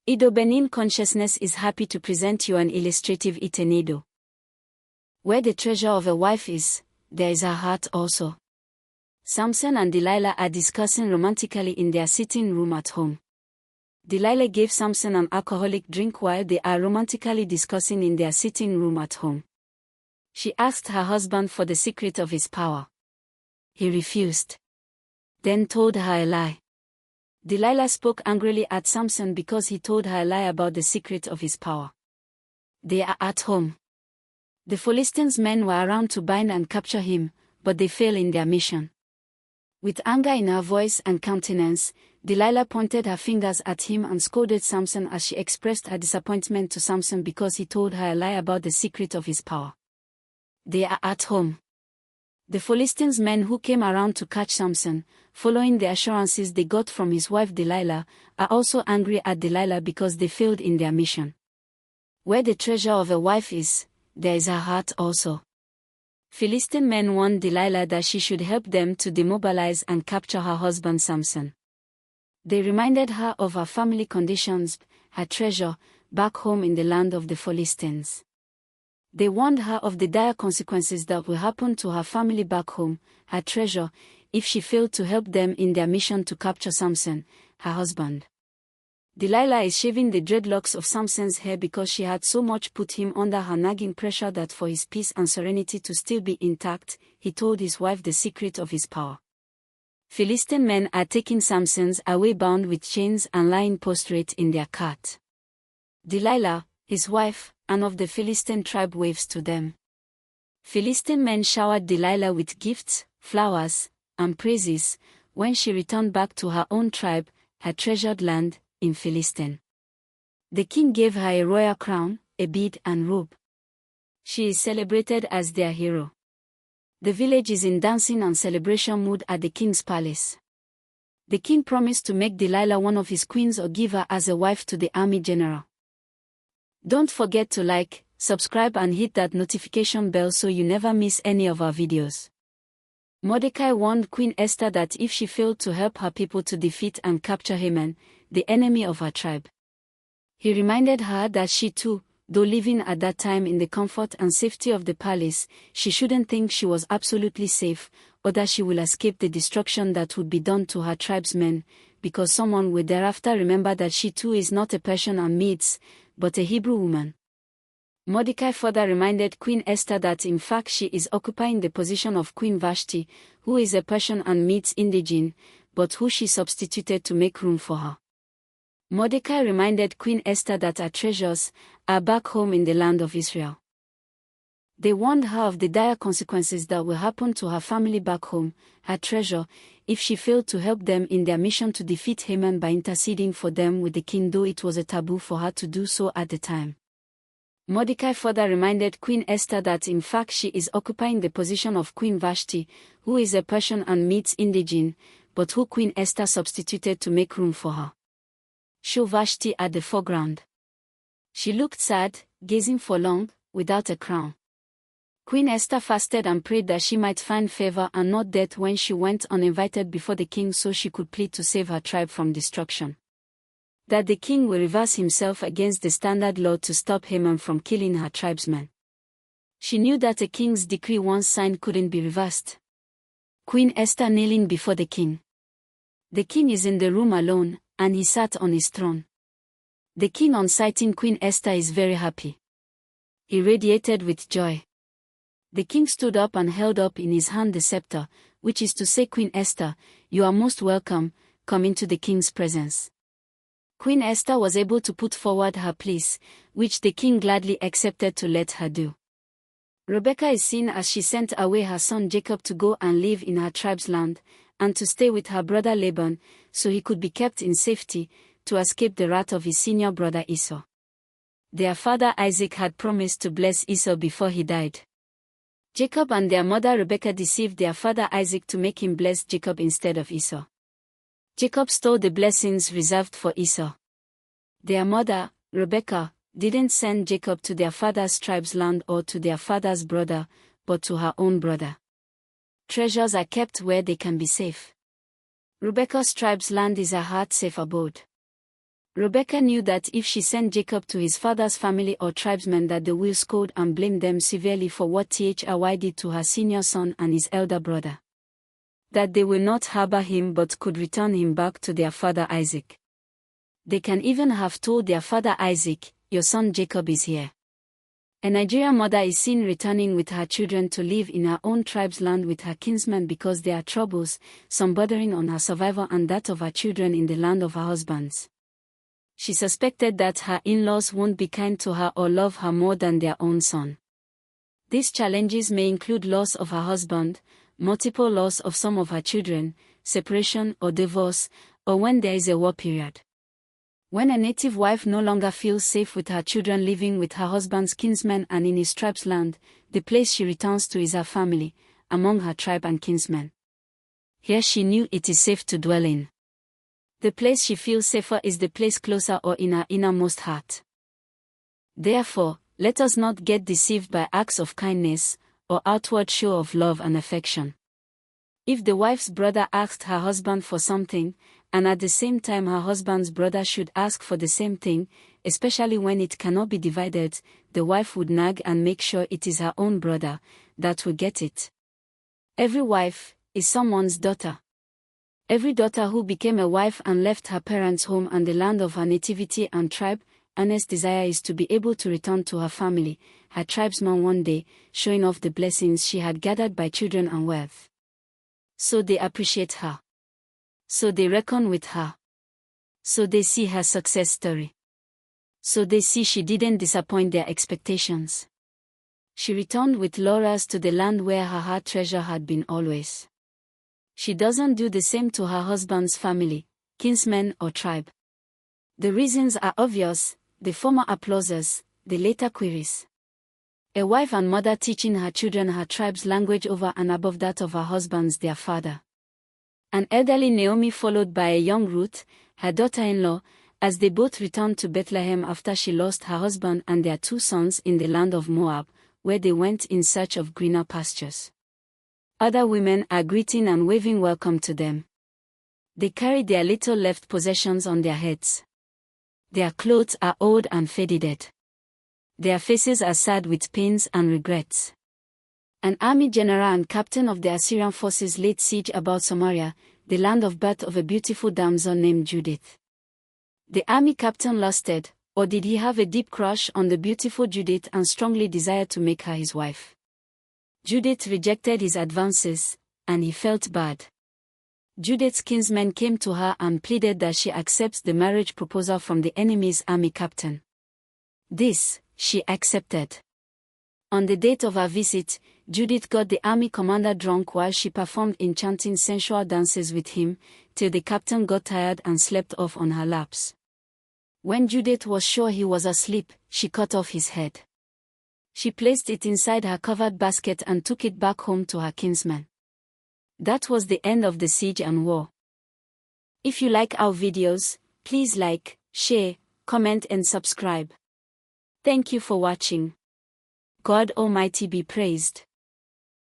Edo-Benin consciousness is happy to present you an illustrative Itan'Edo. Where the treasure of a wife is, there is her heart also. Samson and Delilah are discussing romantically in their sitting room at home. Delilah gave Samson an alcoholic drink while they are romantically discussing in their sitting room at home. She asked her husband for the secret of his power. He refused. Then told her a lie. Delilah spoke angrily at Samson because he told her a lie about the secret of his power. They are at home. The Philistines' men were around to bind and capture him, but they failed in their mission. With anger in her voice and countenance, Delilah pointed her fingers at him and scolded Samson as she expressed her disappointment to Samson because he told her a lie about the secret of his power. They are at home. The Philistines' men who came around to catch Samson, following the assurances they got from his wife Delilah, are also angry at Delilah because they failed in their mission. Where the treasure of a wife is, there is her heart also. Philistine men warned Delilah that she should help them to demobilize and capture her husband Samson. They reminded her of her family conditions, her treasure, back home in the land of the Philistines. They warned her of the dire consequences that will happen to her family back home, her treasure, if she failed to help them in their mission to capture Samson, her husband. Delilah is shaving the dreadlocks of Samson's hair because she had so much put him under her nagging pressure that for his peace and serenity to still be intact, he told his wife the secret of his power. Philistine men are taking Samson's away bound with chains and lying prostrate in their cart. Delilah, his wife, and of the Philistine tribe waves to them. Philistine men showered Delilah with gifts, flowers, and praises, when she returned back to her own tribe, her treasured land, in Philistine. The king gave her a royal crown, a bead and robe. She is celebrated as their hero. The village is in dancing and celebration mood at the king's palace. The king promised to make Delilah one of his queens or give her as a wife to the army general. Don't forget to like, subscribe and hit that notification bell so you never miss any of our videos. Mordecai warned Queen Esther that if she failed to help her people to defeat and capture Haman, the enemy of her tribe, he reminded her that she too, though living at that time in the comfort and safety of the palace, she shouldn't think she was absolutely safe, or that she will escape the destruction that would be done to her tribesmen, because someone will thereafter remember that she too is not a Persian and Medes, but a Hebrew woman. Mordecai further reminded Queen Esther that in fact she is occupying the position of Queen Vashti, who is a Persian and Medes indigene, but who she substituted to make room for her. Mordecai reminded Queen Esther that her treasures are back home in the land of Israel. They warned her of the dire consequences that will happen to her family back home, her treasure, if she failed to help them in their mission to defeat Haman by interceding for them with the king, though it was a taboo for her to do so at the time. Mordecai further reminded Queen Esther that in fact she is occupying the position of Queen Vashti, who is a Persian and Medes indigene, but who Queen Esther substituted to make room for her. Show Vashti at the foreground. She looked sad, gazing for long, without a crown. Queen Esther fasted and prayed that she might find favor and not death when she went uninvited before the king so she could plead to save her tribe from destruction. That the king will reverse himself against the standard law to stop Haman from killing her tribesmen. She knew that a king's decree once signed couldn't be reversed. Queen Esther kneeling before the king. The king is in the room alone, and he sat on his throne. The king on sighting Queen Esther is very happy. He radiated with joy. The king stood up and held up in his hand the scepter, which is to say, Queen Esther, you are most welcome, come into the king's presence. Queen Esther was able to put forward her pleas, which the king gladly accepted to let her do. Rebekah is seen as she sent away her son Jacob to go and live in her tribe's land, and to stay with her brother Laban, so he could be kept in safety, to escape the wrath of his senior brother Esau. Their father Isaac had promised to bless Esau before he died. Jacob and their mother Rebekah deceived their father Isaac to make him bless Jacob instead of Esau. Jacob stole the blessings reserved for Esau. Their mother, Rebekah, didn't send Jacob to their father's tribe's land or to their father's brother, but to her own brother. Treasures are kept where they can be safe. Rebekah's tribe's land is her heart's safe abode. Rebekah knew that if she sent Jacob to his father's family or tribesmen that they will scold and blame them severely for what Thy did to her senior son and his elder brother. That they will not harbor him but could return him back to their father Isaac. They can even have told their father Isaac, "Your son Jacob is here." A Nigerian mother is seen returning with her children to live in her own tribe's land with her kinsmen because there are troubles, some bordering on her survival and that of her children in the land of her husbands. She suspected that her in-laws won't be kind to her or love her more than their own son. These challenges may include loss of her husband, multiple loss of some of her children, separation or divorce, or when there is a war period. When a native wife no longer feels safe with her children living with her husband's kinsmen and in his tribe's land, the place she returns to is her family, among her tribe and kinsmen. Here she knew it is safe to dwell in. The place she feels safer is the place closer or in her innermost heart. Therefore, let us not get deceived by acts of kindness, or outward show of love and affection. If the wife's brother asked her husband for something, and at the same time her husband's brother should ask for the same thing, especially when it cannot be divided, the wife would nag and make sure it is her own brother that will get it. Every wife is someone's daughter. Every daughter who became a wife and left her parents' home and the land of her nativity and tribe, earnest desire is to be able to return to her family, her tribesman one day, showing off the blessings she had gathered by children and wealth. So they appreciate her. So they reckon with her. So they see her success story. So they see she didn't disappoint their expectations. She returned with laurels to the land where her heart treasure had been always. She doesn't do the same to her husband's family, kinsmen or tribe. The reasons are obvious, the former applauses, the later queries. A wife and mother teaching her children her tribe's language over and above that of her husband's their father. An elderly Naomi followed by a young Ruth, her daughter-in-law, as they both returned to Bethlehem after she lost her husband and their 2 sons in the land of Moab, where they went in search of greener pastures. Other women are greeting and waving welcome to them. They carry their little left possessions on their heads. Their clothes are old and faded. Their faces are sad with pains and regrets. An army general and captain of the Assyrian forces laid siege about Samaria, the land of birth of a beautiful damsel named Judith. The army captain lusted, or did he have a deep crush on the beautiful Judith and strongly desired to make her his wife? Judith rejected his advances, and he felt bad. Judith's kinsmen came to her and pleaded that she accepts the marriage proposal from the enemy's army captain. This, she accepted. On the date of her visit, Judith got the army commander drunk while she performed enchanting sensual dances with him, till the captain got tired and slept off on her laps. When Judith was sure he was asleep, she cut off his head. She placed it inside her covered basket and took it back home to her kinsmen. That was the end of the siege and war. If you like our videos, please like, share, comment and subscribe. Thank you for watching. God Almighty be praised.